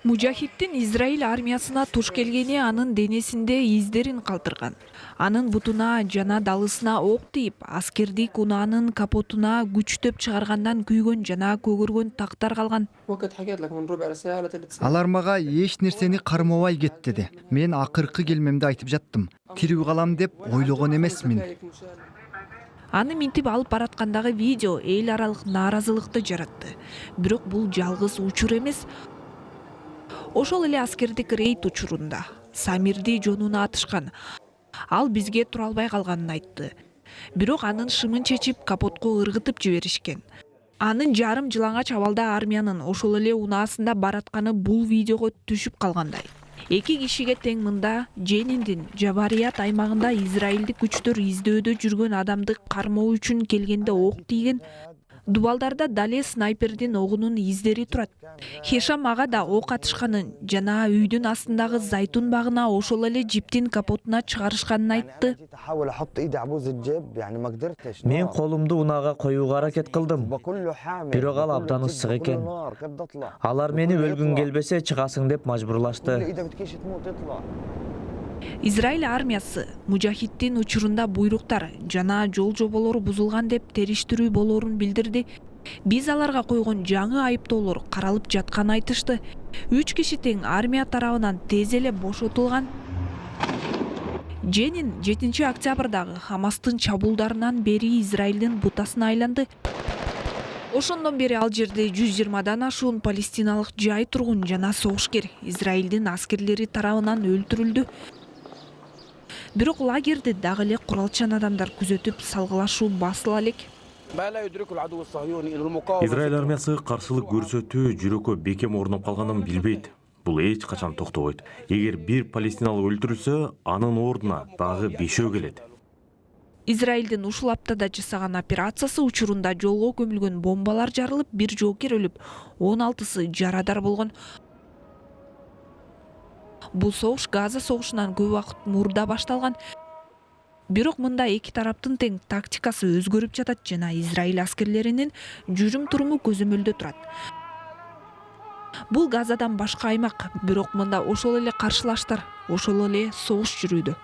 Мужахиддин Израиль армиясына туш келгени анын денесинде издерин калтырган. Анын бутуна жана далысына ок тийип, аскердик унаанын капотуна күчтөп чыгаргандан күйгөн жана көгөргөн тактар калган. Алар мага эч нерсени кармабай кет деди. Мен акыркы келмемди айтып жаттым. Тирүү калам деп ойлогон эмесмин. Аны минтип алып бараткандагы видео эл аралык нааразылыкты жаратты. Бирок бул жалгыз учур эмес. Ошол эле аскердик рейд учурунда Самирди жонуна атышкан. Ал бизге тура албай калганын айтты. Бирок анын шымын чечип капотко ыргытып жиберишкен. Анын жарым жылаңач абалда армиянын ошол эле унаасында баратканы бул видеого түшүп калгандай. 2 кишиге тең мында Джениндин Жабарият аймагында израилдик күчтөр издөөдө жүргөн адамды кармоо үчүн келгенде ок тийген. Дубалдарда дале снайпердин огунун издери турат. Хешам ага да ок атышканын жана үйдүн астындагы зайтун багына ошол эле жиптин капотуна чыгарышканын айтты. Мен колумду унаага коюуга аракет кылдым. Бирок ал абдан ысык экен. Алар мени өлгүң келбесе чыгасың деп мажбурлашты. Израиль армиясы Мужахиддин учурунда буйруктар жана жол жоболору бузулган деп териштирүү болоорун билдирди. Биз аларга койгон жаңы айыптоолор каралып жатканын айтышты. 3 киши тең армия тарабынан тез эле бошотулган. Дженин 7 октябрдагы Хамастын чабуулдарынан бери Израилдин бутасына айланды. Ошондон бери ал жерде 120дан ашуун палестиналык жай тургун жана согушкер Израилдин аскерлери тарабынан өлтүрүлдү. Бирок лагерди дагы эле куралчан адамдар күзөтүп салгылашуу басыла элек. Израиль армиясы каршылык көрсөтүү жүрөккө бекем орноп калганын билбейт. Бул эч качан токтобойт. Эгер бир палестиналык өлтүрүлсө, анын ордуна дагы 5 келет. Израилдин ушул аптада жасаган операциясы учурунда жолго көмүлгөн бомбалар жарылып, 1 жоокер өлүп, 16сы жарадар болгон. Бул согуш Газа согушунан көп убакыт мурда башталган. Бирок мында эки тараптын тең тактикасы өзгөрүп жатат жана Израиль аскерлеринин жүрүм-туруму көзөмөлдө турат. Бул Газадан башка аймак, бирок мында ошол эле каршылаштар, ошол эле согуш жүрүүдө.